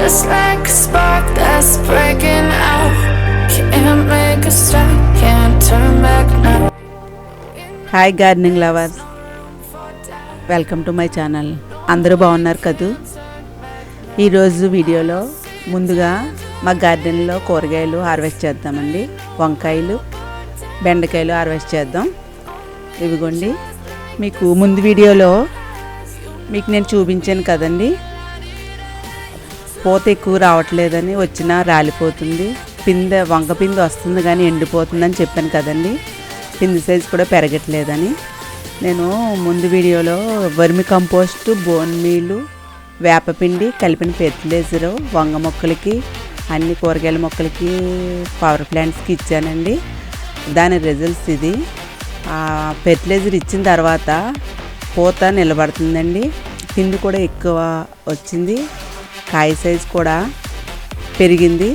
just like a spark that's breaking out. Can't make a stop, can't turn back now. Hi gardening lovers, welcome to my channel. అందరూ బాగున్నారు కదూ? ఈరోజు వీడియోలో ముందుగా మా గార్డెన్లో కూరగాయలు హార్వెస్ట్ చేద్దామండి. వంకాయలు, బెండకాయలు హార్వెస్ట్ చేద్దాం. ఇవిగోండి, మీకు ముందు వీడియోలో మీకు నేను చూపించాను కదండి, పూత ఎక్కువ రావట్లేదని, వచ్చినా రాలిపోతుంది, వంక పిండి వస్తుంది కానీ ఎండిపోతుందని చెప్పాను కదండి. పిండి సైజు కూడా పెరగట్లేదని. నేను ముందు వీడియోలో వర్మి కంపోస్ట్, బోన్ మీలు, వేపపిండి కలిపిన ఫెర్టిలైజరు వంగ మొక్కలకి, అన్ని కూరగాయల మొక్కలకి, పవర్ ప్లాంట్స్కి ఇచ్చానండి. దాని రిజల్ట్స్ ఇది. ఫెర్టిలైజర్ ఇచ్చిన తర్వాత పూత నిలబడుతుందండి. పిండి కూడా ఎక్కువ వచ్చింది, కాయ సైజు కూడా పెరిగింది.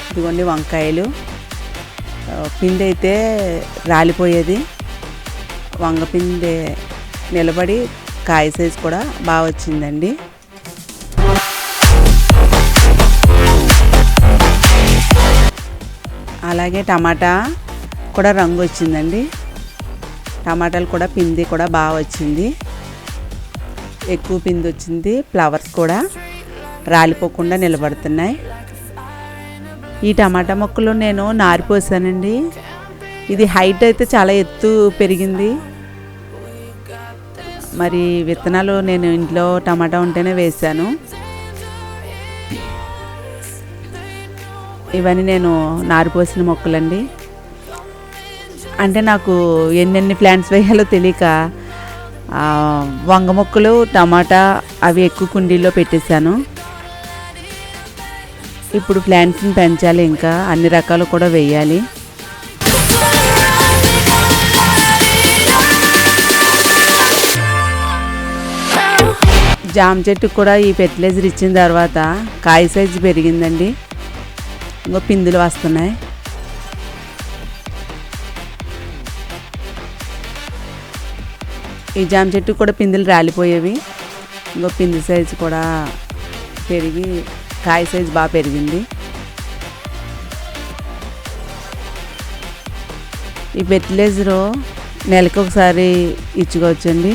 ఇదిగోండి వంకాయలు. పిండి అయితే రాలిపోయేది, వంగ పిండి నిలబడి కాయ సైజు కూడా బాగా వచ్చిందండి. అలాగే టమాటా కూడా రంగు వచ్చిందండి. టమాటాలు కూడా పిండి కూడా బాగా వచ్చింది, ఎక్కువ పిండి వచ్చింది. ఫ్లవర్స్ కూడా రాలిపోకుండా నిలబడుతున్నాయి. ఈ టమాటా మొక్కలు నేను నారిపోసానండి. ఇది హైట్ అయితే చాలా ఎత్తు పెరిగింది. మరి విత్తనాలు నేను ఇంట్లో టమాటా ఉంటేనే వేసాను. ఇవన్నీ నేను నారిపోసిన మొక్కలండి. అంటే నాకు ఎన్నెన్ని ప్లాంట్స్ వేయాలో తెలియక వంగ మొక్కలు, టమాటా అవి ఎక్కువ కుండీల్లో పెట్టేశాను. ఇప్పుడు ప్లాంట్స్ని పెంచాలి, ఇంకా అన్ని రకాలు కూడా వేయాలి. జామ చెట్టుకు కూడా ఈ ఫెర్టిలైజర్ ఇచ్చిన తర్వాత కాయ సైజు పెరిగిందండి. ఇంకో పిందులు వస్తున్నాయి. ఈ జామ చెట్టు కూడా పిందులు రాలిపోయేవి. ఇంకో పిండి సైజు కూడా పెరిగి కాయ సైజు బాగా పెరిగింది. ఈ ఫెర్టిలైజరు నెలకు ఒకసారి ఇచ్చుకోవచ్చండి.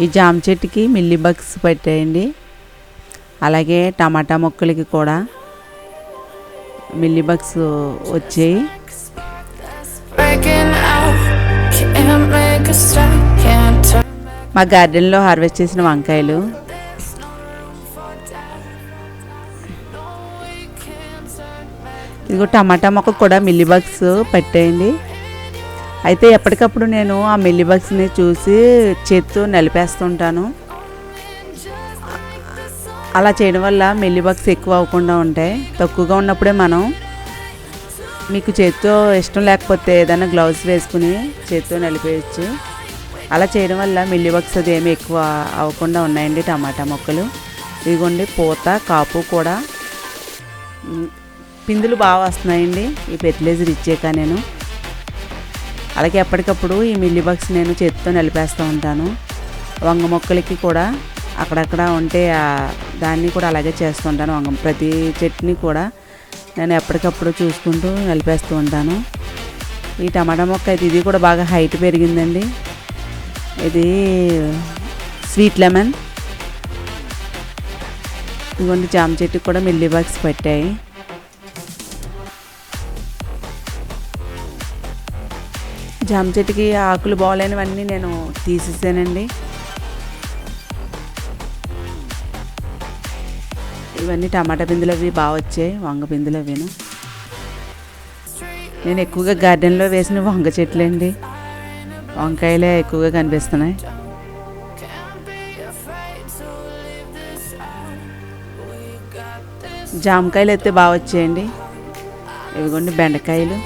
ఈ జామ చెట్టుకి మిల్లీ బగ్స్ పెట్టేయండి. అలాగే టమాటా మొక్కలకి కూడా మిల్లీ బగ్స్ వచ్చాయి. మా గార్డెన్లో హార్వెస్ట్ చేసిన వంకాయలు. ఇదిగో టమాటా మొక్క కూడా మిల్లీ బగ్స్ పెట్టేయండి. అయితే ఎప్పటికప్పుడు నేను ఆ మిల్లీ బగ్స్ని చూసి చేత్తో నలిపేస్తుంటాను. అలా చేయడం వల్ల మిల్లీ బగ్స్ ఎక్కువ అవ్వకుండా ఉంటాయి. తక్కువగా ఉన్నప్పుడే మనం, మీకు చేత్తో ఇష్టం లేకపోతే ఏదైనా గ్లౌస్ వేసుకుని చేత్తో నలిపేయచ్చు. అలా చేయడం వల్ల మిల్లీ బగ్స్ అది ఏమి ఎక్కువ అవ్వకుండా ఉన్నాయండి టమాటా మొక్కలు. ఇదిగోండి పూత, కాపు కూడా, పిందులు బాగా వస్తున్నాయండి ఈ ఫెర్టిలైజర్ ఇచ్చాక నేను. అలాగే ఎప్పటికప్పుడు ఈ మిల్లీ బగ్స్ నేను చేతితో నలిపేస్తూ ఉంటాను. వంగ మొక్కలకి కూడా అక్కడక్కడ ఉంటే దాన్ని కూడా అలాగే చేస్తుంటాను. ప్రతి చెట్టుని కూడా నేను ఎప్పటికప్పుడు చూసుకుంటూ నలిపేస్తూ ఉంటాను. ఈ టమాటా మొక్క అయితే ఇది కూడా బాగా హైట్ పెరిగిందండి. ఇది స్వీట్ లెమన్. ఇదిగోండి జామ చెట్టుకి కూడా మిల్లీ బగ్స్ పెట్టాయి. జామ చెట్టుకి ఆకులు బాగోలేనివన్నీ నేను తీసేసానండి. ఇవన్నీ టమాటా పిందులు అవి బాగా వచ్చాయి, వంగ పిందులు అవిను. నేను ఎక్కువగా గార్డెన్లో వేసిన వంగ చెట్లండి. వంకాయలే ఎక్కువగా కనిపిస్తున్నాయి. జామకాయలు అయితే బాగా వచ్చాయండి. ఇవిగోండి బెండకాయలు.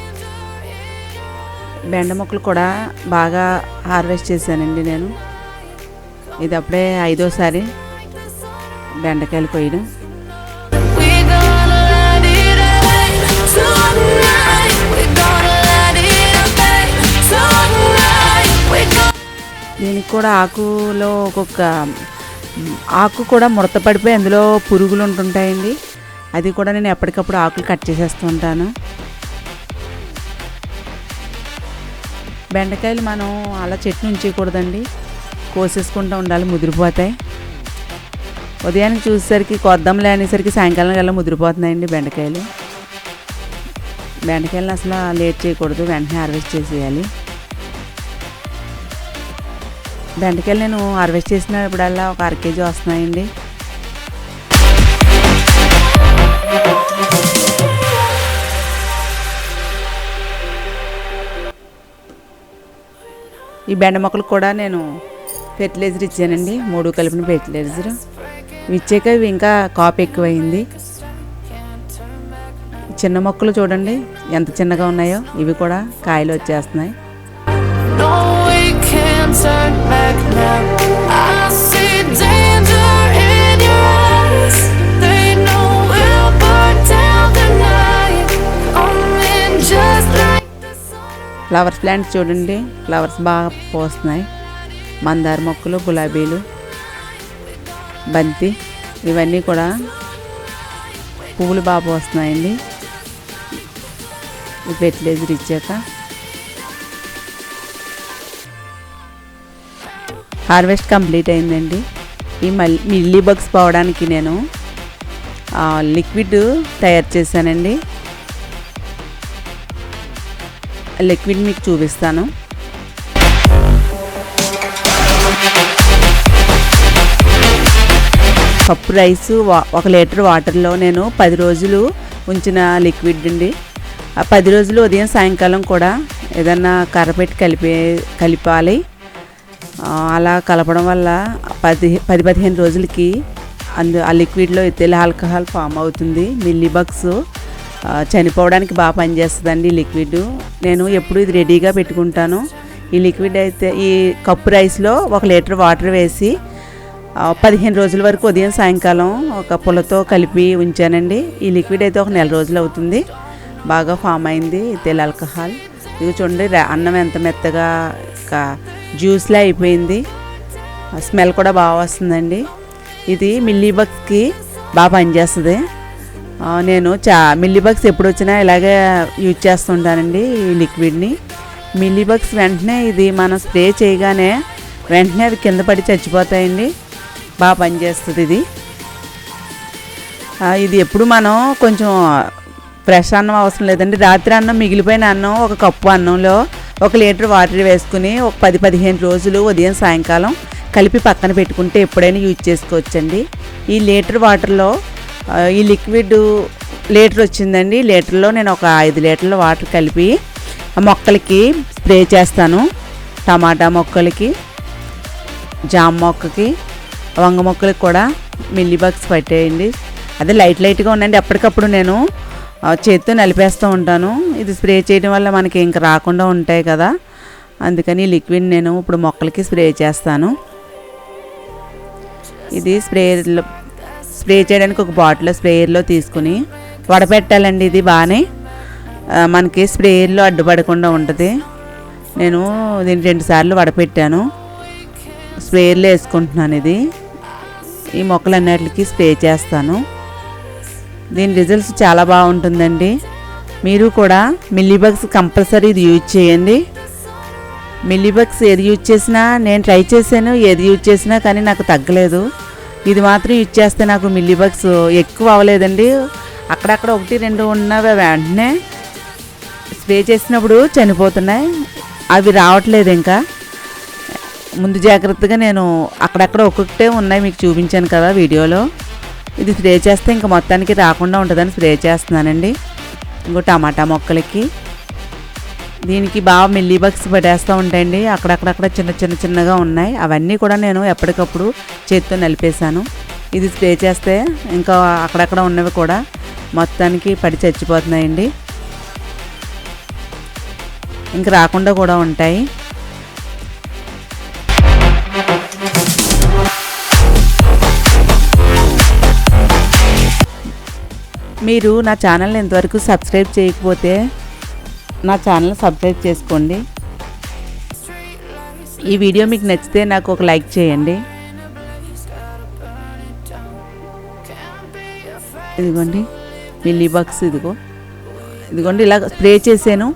బెండ మొక్కలు కూడా బాగా హార్వెస్ట్ చేశానండి నేను. ఇది అప్పుడే 5వ బెండకాయలు కొయ్యడం. దీనికి కూడా ఆకులో ఒక్కొక్క ఆకు కూడా ముడత పడిపోయి అందులో పురుగులు ఉంటుంటాయండి. అది కూడా నేను ఎప్పటికప్పుడు ఆకులు కట్ చేసేస్తూ ఉంటాను. బెండకాయలు మనం అలా చెట్టు ఉంచేయకూడదండి, కోసేసుకుంటూ ఉండాలి, ముదిరిపోతాయి. ఉదయానికి చూసేసరికి కొద్దాంలే అనేసరికి సాయంకాలం కల్లా ముదిరిపోతున్నాయండి బెండకాయలు. బెండకాయలను అసలు లేట్ చేయకూడదు, వెంటనే హార్వెస్ట్ చేసేయాలి. బెండకాయలు నేను హార్వెస్ట్ చేసినప్పుడల్లా ఒక 1/2 kg వస్తున్నాయండి. ఈ బెండ మొక్కలు కూడా నేను ఫెర్టిలైజర్ ఇచ్చానండి, 3 కలిపిన ఫెర్టిలైజర్ ఇచ్చాక ఇవి ఇంకా కాపు ఎక్కువైంది. చిన్న మొక్కలు చూడండి ఎంత చిన్నగా ఉన్నాయో, ఇవి కూడా కాయలు వచ్చేస్తున్నాయి. ఫ్లవర్స్ ప్లాంట్స్ చూడండి, ఫ్లవర్స్ బాగా పోస్తున్నాయి. మందార మొక్కలు, గులాబీలు, బంతి, ఇవన్నీ కూడా పువ్వులు బాగా పోస్తున్నాయండి ఈ ఫెర్టిలైజర్ ఇచ్చాక. హార్వెస్ట్ కంప్లీట్ అయిందండి. ఈ మిల్లీ బగ్స్ పోవడానికి నేను లిక్విడ్ తయారు చేశానండి. లిక్విడ్ మీకు చూపిస్తాను. కప్పు రైసు 1 లీటర్ వాటర్లో నేను 10 రోజులు ఉంచిన లిక్విడ్ అండి. ఆ 10 రోజులు ఉదయం సాయంకాలం కూడా ఏదన్నా కర్రపెట్టి కలిపాలి. అలా కలపడం వల్ల 10-15 రోజులకి ఆ లిక్విడ్లో ఎథైల్ ఆల్కహాల్ ఫామ్ అవుతుంది. మిల్లీ బగ్స్ చనిపోవడానికి బాగా పనిచేస్తుందండి ఈ లిక్విడ్. నేను ఎప్పుడు ఇది రెడీగా పెట్టుకుంటాను. ఈ లిక్విడ్ అయితే ఈ కప్పు రైస్లో 1 లీటర్ వాటర్ వేసి 15 రోజుల వరకు ఉదయం సాయంకాలం ఒక పుల్లతో కలిపి ఉంచానండి. ఈ లిక్విడ్ అయితే 1 నెల రోజులు అవుతుంది, బాగా ఫామ్ అయింది ఎథైల్ ఆల్కహాల్. ఇది చూడండి అన్నం ఎంత మెత్తగా జ్యూస్లా అయిపోయింది, స్మెల్ కూడా బాగా వస్తుందండి. ఇది మిల్లీ బగ్స్కి బాగా పనిచేస్తుంది. నేను మిల్లీ బగ్స్ ఎప్పుడు వచ్చినా ఇలాగే యూజ్ చేస్తుంటానండి ఈ లిక్విడ్ని. మిల్లీ బగ్స్ వెంటనే ఇది మనం స్ప్రే చేయగానే వెంటనే అవి కింద పడి చచ్చిపోతాయండి, బాగా పనిచేస్తుంది ఇది. ఇది ఎప్పుడు మనం కొంచెం ఫ్రెష్ అన్నం అవసరం లేదండి, రాత్రి అన్నం మిగిలిపోయిన అన్నం 1 కప్పు అన్నంలో 1 లీటర్ వాటర్ వేసుకుని ఒక 10-15 రోజులు ఉదయం సాయంకాలం కలిపి పక్కన పెట్టుకుంటే ఎప్పుడైనా యూజ్ చేసుకోవచ్చండి. ఈ లీటర్ వాటర్లో ఈ లిక్విడ్ లీటర్ వచ్చిందండి. లీటర్లో నేను ఒక 5 లీటర్ల వాటర్ కలిపి మొక్కలకి స్ప్రే చేస్తాను. టమాటా మొక్కలకి, జామ మొక్కకి, వంగ మొక్కలకి కూడా మిల్లీ బగ్స్ పట్టేయండి. అదే లైట్గా ఉండండి. అప్పటికప్పుడు నేను చేత్తో నలిపేస్తూ ఉంటాను. ఇది స్ప్రే చేయడం వల్ల మనకి ఇంకా రాకుండా ఉంటాయి కదా, అందుకని లిక్విడ్ నేను ఇప్పుడు మొక్కలకి స్ప్రే చేస్తాను. ఇది స్ప్రే చేయడానికి ఒక బాటిల్ స్ప్రేయర్లో తీసుకుని వడపెట్టాలండి. ఇది బాగానే మనకి స్ప్రేయర్లో అడ్డుపడకుండా ఉంటుంది. నేను దీన్ని 2 సార్లు వడపెట్టాను, స్ప్రేయర్లో వేసుకుంటున్నాను. ఇది ఈ మొక్కలన్నిటికి స్ప్రే చేస్తాను. దీని రిజల్ట్స్ చాలా బాగుంటుందండి. మీరు కూడా మిల్లీ బగ్స్ కంపల్సరీ ఇది యూజ్ చేయండి. మిల్లీ బగ్స్ ఏది యూజ్ చేసినా నేను ట్రై చేశాను, ఏది యూజ్ చేసినా కానీ నాకు తగ్గలేదు. ఇది మాత్రం యూజ్ చేస్తే నాకు మిల్లీ బగ్స్ ఎక్కువ అవ్వలేదండి. అక్కడక్కడ 1-2 ఉన్నవి వెంటనే స్ప్రే చేసినప్పుడు చనిపోతున్నాయి, అవి రావట్లేదు. ఇంకా ముందు జాగ్రత్తగా నేను అక్కడక్కడ ఒక్కొక్కటే ఉన్నాయి, మీకు చూపించాను కదా వీడియోలో. ఇది స్ప్రే చేస్తే ఇంకా మొత్తానికి రాకుండా ఉంటుందని స్ప్రే చేస్తున్నానండి. ఇంకో టమాటా మొక్కలకి దీనికి బాగా మిల్లీ బగ్స్ పడేస్తూ ఉంటాయండి. అక్కడక్కడక్కడ చిన్నగా ఉన్నాయి, అవన్నీ కూడా నేను ఎప్పటికప్పుడు చేత్తో నలిపేశాను. ఇది స్ప్రే చేస్తే ఇంకా అక్కడక్కడ ఉన్నవి కూడా మొత్తానికి పడి చచ్చిపోతున్నాయండి, ఇంక రాకుండా కూడా ఉంటాయి. మీరు నా ఛానల్ని ఇంతవరకు సబ్స్క్రైబ్ చేయకపోతే నా ఛానల్ సబ్స్క్రైబ్ చేసుకోండి. ఈ వీడియో మీకు నచ్చితే నాకు ఒక లైక్ చేయండి. ఇదిగోండి మిల్లీ బగ్స్, ఇదిగోండి ఇలా స్ప్రే చేసాను,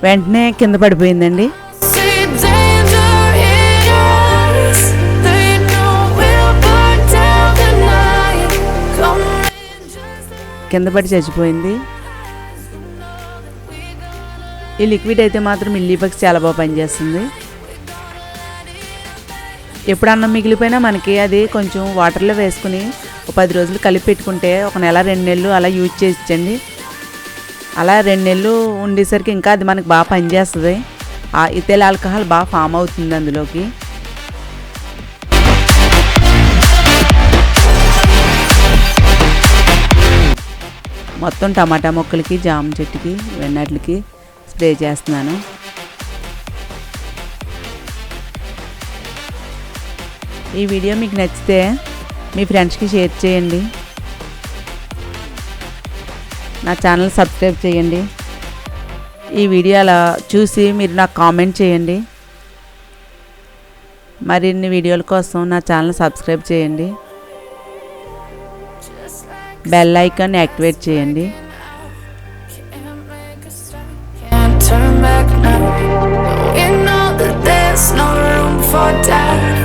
వెంటనే కింద పడిపోయిందండి. కింద పడి చచ్చిపోయింది. ఈ లిక్విడ్ అయితే మాత్రం మిల్లీ బగ్స్ చాలా బాగా పనిచేస్తుంది. ఎప్పుడు అన్నం మిగిలిపోయినా మనకి అది కొంచెం వాటర్లో వేసుకుని ఒక 10 రోజులు కలిపి పెట్టుకుంటే ఒక నెల 2 నెలలు అలా యూజ్ చేయించండి. అలా 2 నెలలు ఉండేసరికి ఇంకా అది మనకు బాగా పనిచేస్తుంది. ఆ ఇథైల్ ఆల్కహాల్ బాగా ఫామ్ అవుతుంది అందులోకి. మొత్తం టమాటా మొక్కలకి, జామ చెట్టుకి, వెన్నట్లకి స్ప్రే చేస్తున్నాను. ఈ వీడియో మీకు నచ్చితే మీ ఫ్రెండ్స్కి షేర్ చేయండి. నా ఛానల్ సబ్స్క్రైబ్ చేయండి. ఈ వీడియో అలా చూసి మీరు నాకు కామెంట్ చేయండి. మరిన్ని వీడియోల కోసం నా ఛానల్ సబ్స్క్రైబ్ చేయండి. బెల్ ఐకాన్ యాక్టివేట్ చేయండి. Turn back now. You know that there's no room for doubt.